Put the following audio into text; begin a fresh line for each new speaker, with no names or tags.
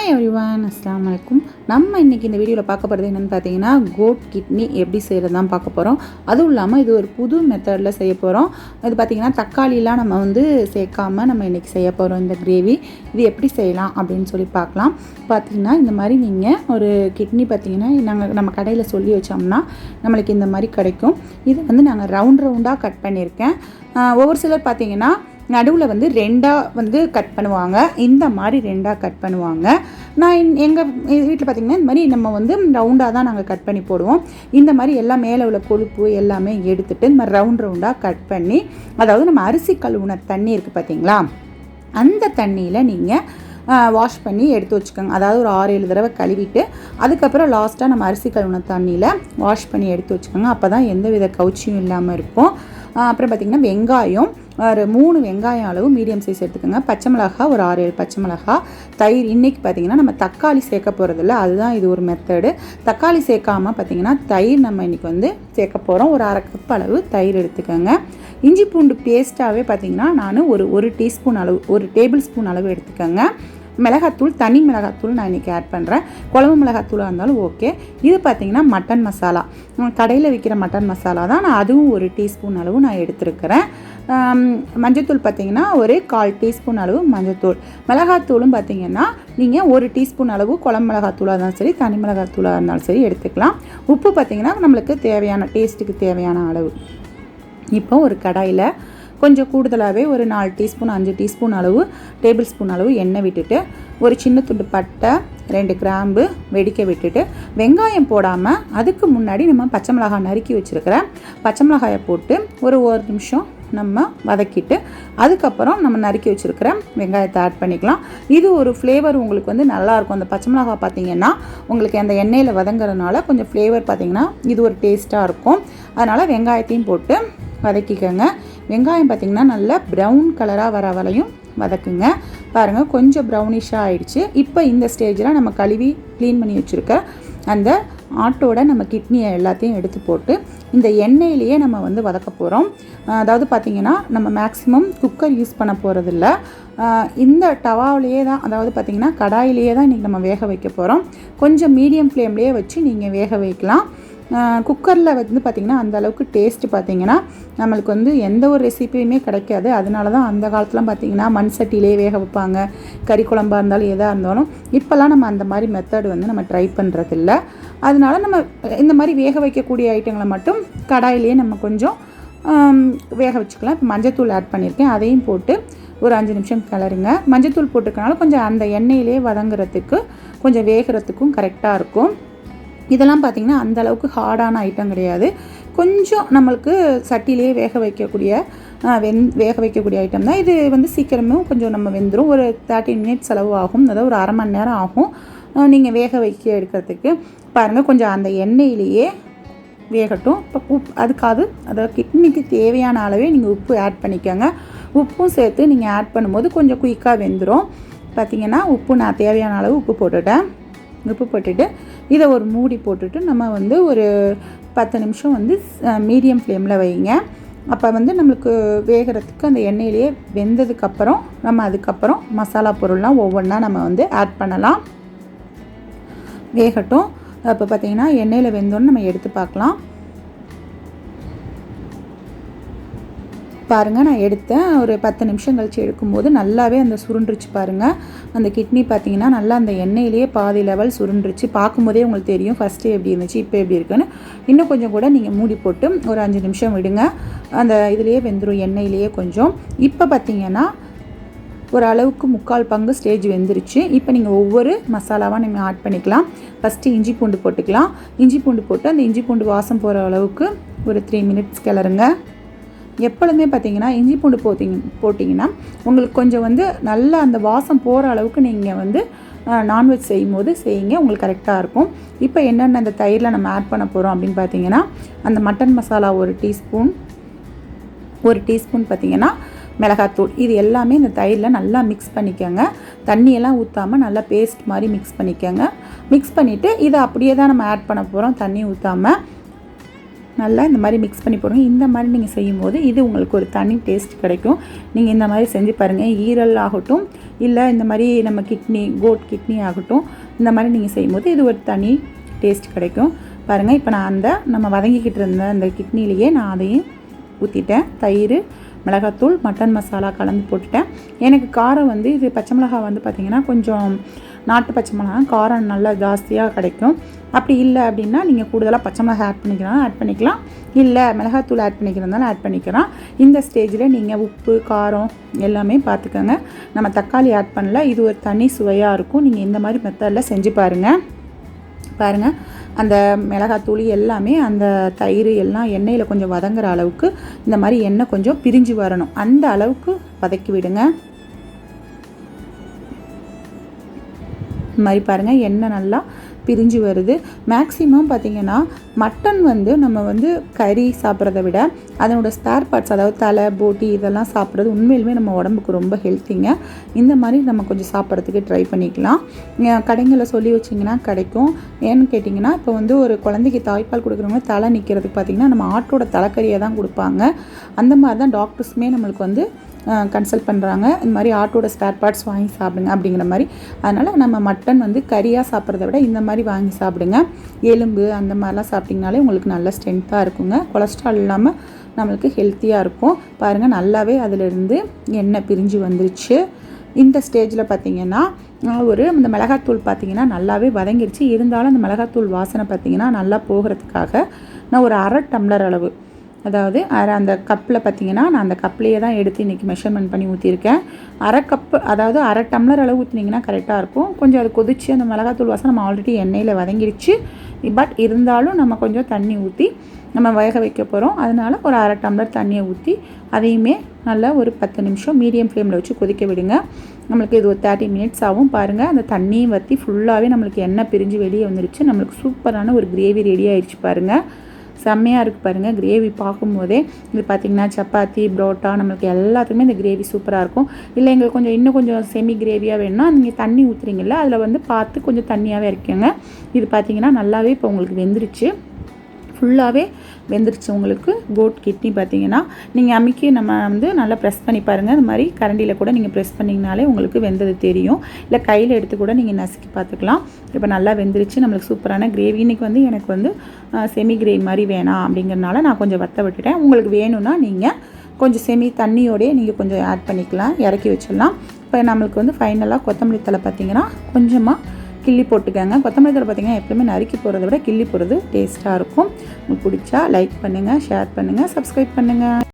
Hi everyone, அஸ்ஸலாமு அலைக்கும். நம்ம இன்றைக்கி இந்த வீடியோவில் பார்க்க போகிறது என்னென்னு பார்த்தீங்கன்னா, கோட் கிட்னி எப்படி செய்கிறது தான் பார்க்க போகிறோம். அதுவும் இல்லாமல் இது ஒரு புது மெத்தடில் செய்ய போகிறோம். இது பார்த்திங்கன்னா தக்காளிலாம் நம்ம சேர்க்காமல் நம்ம இன்றைக்கி செய்ய போகிறோம். இந்த கிரேவி இது எப்படி செய்யலாம் அப்படின்னு சொல்லி பார்க்கலாம். பார்த்திங்கன்னா இந்த மாதிரி நீங்கள் ஒரு கிட்னி பார்த்திங்கன்னா நம்ம கடையில் சொல்லி வச்சோம்னா நம்மளுக்கு இந்த மாதிரி கிடைக்கும். இது நாங்கள் ரவுண்டாக கட் பண்ணியிருக்கேன். ஒவ்வொரு சிலர் பார்த்திங்கன்னா நடுவில் ரெண்டாக கட் பண்ணுவாங்க. இந்த மாதிரி ரெண்டாக கட் பண்ணுவாங்க. நான் எங்கள் வீட்டில் பார்த்திங்கன்னா இந்த மாதிரி நம்ம ரவுண்டாக தான் நாங்கள் கட் பண்ணி போடுவோம். இந்த மாதிரி எல்லாம் மேலே உள்ள கொழுப்பு எல்லாமே எடுத்துகிட்டு இந்த மாதிரி ரவுண்டாக கட் பண்ணி, அதாவது நம்ம அரிசி கழுவுன தண்ணி இருக்குது பார்த்திங்களா, அந்த தண்ணியில் நீங்கள் வாஷ் பண்ணி எடுத்து வச்சுக்கோங்க. அதாவது ஒரு 6-7 தடவை கழுவிட்டு அதுக்கப்புறம் லாஸ்ட்டாக நம்ம அரிசி கழுவுன தண்ணியில் வாஷ் பண்ணி எடுத்து வச்சுக்கோங்க. அப்போ தான் எந்த வித கவுச்சியும் இல்லாமல் இருக்கும். அப்புறம் பார்த்திங்கன்னா வெங்காயம் ஒரு 3 வெங்காயம் அளவு மீடியம் சைஸ் எடுத்துக்கோங்க. பச்சை மிளகா ஒரு 6-7 பச்சை மிளகா, தயிர். இன்றைக்கி பார்த்திங்கன்னா நம்ம தக்காளி சேர்க்க போகிறதில்ல, அதுதான் இது ஒரு மெத்தடு. தக்காளி சேர்க்காமல் பார்த்திங்கன்னா தயிர் நம்ம இன்றைக்கி சேர்க்க போகிறோம். ஒரு 1/2 கப் அளவு தயிர் எடுத்துக்கோங்க. இஞ்சி பூண்டு பேஸ்ட்டாகவே பார்த்திங்கன்னா நான் ஒரு டீஸ்பூன் அளவு, 1 டேபிள் ஸ்பூன் அளவு எடுத்துக்கோங்க. மிளகாத்தூள், தனி மிளகாத்தூள் நான் இன்றைக்கி ஆட் பண்ணுறேன். குழம்பு மிளகாத்தூளாக இருந்தாலும் ஓகே. இது பார்த்திங்கன்னா மட்டன் மசாலா, கடையில் விற்கிற மட்டன் மசாலா தான். நான் அதுவும் 1 டீஸ்பூன் அளவு நான் எடுத்துருக்கிறேன். மஞ்சத்தூள் பார்த்திங்கன்னா ஒரு 1/4 டீஸ்பூன் அளவு மஞ்சத்தூள். மிளகாத்தூளும் பார்த்திங்கன்னா நீங்கள் 1 டீஸ்பூன் அளவு குழம்பு மிளகாத்தூளாக இருந்தாலும் சரி, தனி மிளகாத்தூளாக இருந்தாலும் சரி எடுத்துக்கலாம். உப்பு பார்த்திங்கன்னா நம்மளுக்கு தேவையான டேஸ்ட்டுக்கு தேவையான அளவு. இப்போ ஒரு கடாயில் கொஞ்சம் கூடுதலாகவே ஒரு 4 டீஸ்பூன் 5 டீஸ்பூன் அளவு டேபிள் ஸ்பூன் அளவு எண்ணெய் விட்டுட்டு, ஒரு சின்ன துண்டு பட்டை, 2 கிராம்பு வெடிக்க விட்டுட்டு, வெங்காயம் போடாமல் அதுக்கு முன்னாடி நம்ம பச்சை மிளகாய் நறுக்கி வச்சுருக்கிற பச்சை மிளகாயை போட்டு ஒரு நிமிஷம் நம்ம வதக்கிட்டு அதுக்கப்புறம் நம்ம நறுக்கி வச்சுருக்கிற வெங்காயத்தை ஆட் பண்ணிக்கலாம். இது ஒரு ஃப்ளேவர் உங்களுக்கு நல்லாயிருக்கும். அந்த பச்சை மிளகாய் பார்த்திங்கன்னா உங்களுக்கு அந்த எண்ணெயில் வதங்குறதுனால கொஞ்சம் ஃப்ளேவர் பார்த்திங்கன்னா இது ஒரு டேஸ்ட்டாக இருக்கும். அதனால் வெங்காயத்தையும் போட்டு வதக்கிக்கோங்க. வெங்காயம் பார்த்திங்கன்னா நல்லா ப்ரௌன் கலராக வர வரையும் வதக்குங்க. பாருங்கள், கொஞ்சம் ப்ரௌனிஷாக ஆகிடுச்சு. இப்போ இந்த ஸ்டேஜில் நம்ம கழுவி க்ளீன் பண்ணி வச்சுருக்க அந்த ஆட்டோட நம்ம கிட்னியை எல்லாத்தையும் எடுத்து போட்டு இந்த எண்ணெயிலேயே நம்ம வதக்க போகிறோம். அதாவது பார்த்திங்கன்னா நம்ம மேக்ஸிமம் குக்கர் யூஸ் பண்ண போகிறதில்ல, இந்த டவாவிலேயே தான், அதாவது பார்த்திங்கன்னா கடாயிலேயே தான் இன்றைக்கி நம்ம வேக வைக்க போகிறோம். கொஞ்சம் மீடியம் ஃப்ளேம்லேயே வச்சு நீங்கள் வேக வைக்கலாம். குக்கரில் பார்த்திங்கன்னா அந்த அளவுக்கு டேஸ்ட்டு பார்த்திங்கன்னா நம்மளுக்கு எந்த ஒரு ரெசிபியுமே கிடைக்காது. அதனால தான் அந்த காலத்துலாம் பார்த்திங்கன்னா மண் சட்டியிலே வேக வைப்பாங்க. கறி குழம்பாக இருந்தாலும் எதாக இருந்தாலும். இப்போல்லாம் நம்ம அந்த மாதிரி மெத்தடு நம்ம ட்ரை பண்ணுறதில்ல. அதனால நம்ம இந்த மாதிரி வேக வைக்கக்கூடிய ஐட்டங்களை மட்டும் கடாயிலேயே நம்ம கொஞ்சம் வேக வச்சுக்கலாம். இப்போ மஞ்சத்தூள் ஆட் பண்ணியிருக்கேன், அதையும் போட்டு ஒரு 5 நிமிஷம் கிளறுங்க. மஞ்சத்தூள் போட்டுக்கனால கொஞ்சம் அந்த எண்ணெயிலே வதங்குறதுக்கு கொஞ்சம் வேகிறதுக்கும் கரெக்டாக இருக்கும். இதெல்லாம் பார்த்திங்கன்னா அந்தளவுக்கு ஹார்டான ஐட்டம் கிடையாது. கொஞ்சம் நம்மளுக்கு சட்டியிலே வேக வைக்கக்கூடிய ஐட்டம் தான் இது. சீக்கிரமே கொஞ்சம் நம்ம வெந்துடும். ஒரு 30 மினிட்ஸ் அளவு ஆகும், அதாவது ஒரு 1/2 மணி நேரம் ஆகும் நீங்கள் வேக வைக்க எடுக்கிறதுக்கு. பாருங்கள், கொஞ்சம் அந்த எண்ணெயிலேயே வேகட்டும். இப்போ அதாவது கிட்னிக்கு தேவையான அளவே நீங்கள் உப்பு ஆட் பண்ணிக்கோங்க. உப்பும் சேர்த்து நீங்கள் ஆட் பண்ணும்போது கொஞ்சம் குயிக்காக வெந்துடும். பார்த்திங்கன்னா உப்பு நான் தேவையான அளவு உப்பு போட்டுட்டேன். உப்பு போட்டுட்டு இதை ஒரு மூடி போட்டுட்டு நம்ம ஒரு 10 நிமிஷம் மீடியம் ஃப்ளேமில் வைங்க. அப்போ நம்மளுக்கு வேகிறதுக்கு அந்த எண்ணெயிலேயே வெந்ததுக்கப்புறம் நம்ம அதுக்கப்புறம் மசாலா பொருள்லாம் ஒவ்வொன்றா நம்ம ஆட் பண்ணலாம். வேகட்டும். அப்போ பார்த்திங்கன்னா எண்ணெயில் வெந்தோன்னு நம்ம எடுத்து பார்க்கலாம். பாருங்கள், நான் எடுத்தேன். ஒரு 10 நிமிஷம் கழித்து எடுக்கும்போது நல்லாவே அந்த சுருண்டுருச்சு. பாருங்கள், அந்த கிட்னி பார்த்திங்கன்னா நல்லா அந்த எண்ணெயிலேயே பாதி லெவல் சுருண்டுருச்சு. பார்க்கும்போதே உங்களுக்கு தெரியும் ஃபஸ்ட்டு எப்படி இருந்துச்சு, இப்போ எப்படி இருக்குன்னு. இன்னும் கொஞ்சம் கூட நீங்கள் மூடி போட்டு ஒரு 5 நிமிஷம் விடுங்க. அந்த இதிலேயே வெந்துடும், எண்ணெயிலேயே கொஞ்சம். இப்போ பார்த்திங்கன்னா ஒரு அளவுக்கு 3/4 பங்கு ஸ்டேஜ் வெந்துருச்சு. இப்போ நீங்கள் ஒவ்வொரு மசாலாவாக நீங்கள் ஆட் பண்ணிக்கலாம். ஃபஸ்ட்டு இஞ்சி பூண்டு போட்டுக்கலாம். இஞ்சி பூண்டு போட்டு அந்த இஞ்சி பூண்டு வாசம் போகிற அளவுக்கு ஒரு 3 மினிட்ஸ் கிளறுங்க. எப்பொழுதுமே பார்த்திங்கன்னா இஞ்சி பூண்டு போட்டிங்கன்னா உங்களுக்கு கொஞ்சம் நல்லா அந்த வாசம் போகிற அளவுக்கு நீங்கள் நான்வெஜ் செய்யும்போது செய்யுங்க, உங்களுக்கு கரெக்டாக இருக்கும். இப்போ என்னென்ன அந்த தயிரில் நம்ம ஆட் பண்ண போகிறோம் அப்படின்னு பார்த்திங்கன்னா, அந்த மட்டன் மசாலா 1 டீஸ்பூன் பார்த்திங்கன்னா மிளகாத்தூள். இது எல்லாமே இந்த தயிரில் நல்லா மிக்ஸ் பண்ணிக்கோங்க. தண்ணியெல்லாம் ஊற்றாமல் நல்லா பேஸ்ட் மாதிரி மிக்ஸ் பண்ணிக்கோங்க. மிக்ஸ் பண்ணிவிட்டு இதை அப்படியே தான் நம்ம ஆட் பண்ண போகிறோம், தண்ணி ஊற்றாமல். நல்லா இந்த மாதிரி மிக்ஸ் பண்ணி போடுங்க. இந்த மாதிரி நீங்கள் செய்யும்போது இது உங்களுக்கு ஒரு தனி டேஸ்ட் கிடைக்கும். நீங்கள் இந்த மாதிரி செஞ்சு பாருங்கள். ஈரல் ஆகட்டும், இல்லை இந்த மாதிரி நம்ம கிட்னி, கோட் கிட்னி ஆகட்டும், இந்த மாதிரி நீங்கள் செய்யும்போது இது ஒரு தனி டேஸ்ட் கிடைக்கும். பாருங்கள், இப்போ நான் நம்ம வதங்கிக்கிட்டு இருந்த அந்த கிட்னிலேயே நான் அதையும் ஊற்றிட்டேன். தயிர், மிளகாத்தூள், மட்டன் மசாலா கலந்து போட்டுட்டேன். எனக்கு காரம் வந்து இது பச்சை மிளகா வந்து பார்த்திங்கன்னா கொஞ்சம் நாட்டு பச்சை மிளகா காரம் நல்லா ஜாஸ்தியாக கிடைக்கும். அப்படி இல்லை அப்படின்னா நீங்கள் கூடுதலாக பச்சை மிளகா ஆட் பண்ணிக்கலாம். இல்லை மிளகாத்தூள் ஆட் பண்ணிக்கிறதுனால ஆட் பண்ணிக்கலாம். இந்த ஸ்டேஜில் நீங்கள் உப்பு, காரம் எல்லாமே பார்த்துக்கோங்க. நம்ம தக்காளி ஆட் பண்ணல. இது ஒரு தனி சுவையாக இருக்கும். நீங்கள் இந்த மாதிரி மெத்தடில் செஞ்சு பாருங்கள். அந்த மிளகாத்தூள் எல்லாமே அந்த தயிர் எல்லாம் எண்ணெயில் கொஞ்சம் வதங்குற அளவுக்கு இந்த மாதிரி எண்ணெய் கொஞ்சம் பிரிஞ்சு வரணும். அந்த அளவுக்கு வதக்கி விடுங்க. இந்த மாதிரி பாருங்கள், எண்ணெய் நல்லா பிரிஞ்சு வருது. மேக்ஸிமம் பார்த்திங்கன்னா மட்டன் வந்து நம்ம வந்து கறி சாப்பிட்றத விட அதனோட ஸ்பேர் பார்ட்ஸ், அதாவது தலை, போட்டி இதெல்லாம் சாப்பிட்றது உண்மையிலுமே நம்ம உடம்புக்கு ரொம்ப ஹெல்த்திங்க. இந்த மாதிரி நம்ம கொஞ்சம் சாப்பிட்றதுக்கு ட்ரை பண்ணிக்கலாம். கடைங்களில் சொல்லி வச்சிங்கன்னா கிடைக்கும். ஏன்னு கேட்டிங்கன்னா, இப்போ வந்து ஒரு குழந்தைக்கு தாய்ப்பால் கொடுக்குறவங்க தலை நிற்கிறதுக்கு பார்த்திங்கன்னா நம்ம ஆட்டோட தலைக்கறியை தான் கொடுப்பாங்க. அந்த மாதிரி தான் டாக்டர்ஸுமே நம்மளுக்கு வந்து கன்சல்ட் பண்ணுறாங்க. இந்த மாதிரி ஆட்டோட ஸ்பேர் பார்ட்ஸ் வாங்கி சாப்பிடுங்க அப்படிங்கிற மாதிரி. அதனால் நம்ம மட்டன் வந்து கறியாக சாப்பிட்றத விட இந்த மாதிரி வாங்கி சாப்பிடுங்க. எலும்பு அந்த மாதிரிலாம் சாப்பிட்டிங்கனாலே உங்களுக்கு நல்ல ஸ்ட்ரென்த்தாக இருக்குங்க. கொலஸ்ட்ரால் இல்லாமல் நம்மளுக்கு ஹெல்த்தியாக இருக்கும். பாருங்கள், நல்லாவே அதிலிருந்து எண்ணெய் பிரிஞ்சு வந்துருச்சு. இந்த ஸ்டேஜில் பார்த்திங்கன்னா இந்த மிளகாத்தூள் பார்த்திங்கன்னா நல்லாவே வதங்கிடுச்சு. இருந்தாலும் அந்த மிளகாத்தூள் வாசனை பார்த்திங்கன்னா நல்லா போகிறதுக்காக நான் ஒரு 1/2 டம்ளர் அளவு, அதாவது அந்த கப்பில் பார்த்திங்கன்னா நான் அந்த கப்லேயே தான் எடுத்து இன்றைக்கி மெஷர்மெண்ட் பண்ணி ஊற்றிருக்கேன். 1/2 கப்பு, அதாவது 1/2 டம்ளர் அளவு ஊற்றினீங்கன்னா கரெக்டாக இருக்கும். கொஞ்சம் அது கொதிச்சு அந்த மிளகாத்தூள் வாசனை நம்ம ஆல்ரெடி எண்ணெயில் வதங்கிடுச்சு. பட் இருந்தாலும் நம்ம கொஞ்சம் தண்ணி ஊற்றி நம்ம வேக வைக்க போகிறோம். அதனால் ஒரு 1/2 டம்ளர் தண்ணியை ஊற்றி அதையுமே நல்லா ஒரு 10 நிமிஷம் மீடியம் ஃப்ளேமில் வச்சு கொதிக்க விடுங்க. நம்மளுக்கு இது ஒரு 30 மினிட்ஸ் ஆகும். பாருங்கள், அந்த தண்ணியும் வற்றி ஃபுல்லாகவே நம்மளுக்கு எண்ணெய் பிரிஞ்சு வெளியே வந்துடுச்சு. நம்மளுக்கு சூப்பரான ஒரு கிரேவி ரெடி ஆகிடுச்சு. பாருங்கள், செம்மையாக இருக்குது. பாருங்கள், கிரேவி பார்க்கும்போதே இது பார்த்திங்கன்னா சப்பாத்தி, புரோட்டா நம்மளுக்கு எல்லாத்துக்குமே இந்த கிரேவி சூப்பராக இருக்கும். இல்லை எங்களுக்கு இன்னும் கொஞ்சம் செமி கிரேவியாக வேணும்னா நீங்கள் தண்ணி ஊற்றுறீங்களா, அதில் வந்து பார்த்து கொஞ்சம் தண்ணியாகவே இருக்குங்க. இது பார்த்திங்கன்னா நல்லாவே இப்போ உங்களுக்கு வெந்துருச்சு. ஃபுல்லாகவே வெந்துருச்சு உங்களுக்கு. கோட் கிட்னி பார்த்திங்கன்னா நீங்கள் அமுக்கி நம்ம வந்து நல்லா ப்ரெஸ் பண்ணி பாருங்கள். இந்த மாதிரி கரண்டியில் கூட நீங்கள் ப்ரெஸ் பண்ணிங்கனாலே உங்களுக்கு வெந்தது தெரியும். இல்லை கையில் எடுத்து கூட நீங்கள் நசுக்கி பார்த்துக்கலாம். இப்போ நல்லா வெந்துருச்சு. நம்மளுக்கு சூப்பரான கிரேவி. இன்றைக்கி வந்து எனக்கு வந்து செமி கிரேவி மாதிரி வேணாம் அப்படிங்கிறனால நான் கொஞ்சம் வற்ற விட்டுட்டேன். உங்களுக்கு வேணும்னா நீங்கள் கொஞ்சம் செமி தண்ணியோடையே நீங்கள் கொஞ்சம் ஆட் பண்ணிக்கலாம், இறக்கி வச்சிடலாம். இப்போ நம்மளுக்கு வந்து ஃபைனலாக கொத்தமல்லி தழை பார்த்திங்கன்னா கொஞ்சமாக கிள்ளி போட்டுக்கோங்க. கொத்தமல்லி தழை பார்த்திங்கன்னா எப்பவுமே நறுக்கி போகிறத விட கிள்ளி போகிறது டேஸ்ட்டாக இருக்கும். உங்களுக்கு பிடிச்சா லைக் பண்ணுங்கள், ஷேர் பண்ணுங்கள், சப்ஸ்கிரைப் பண்ணுங்கள்.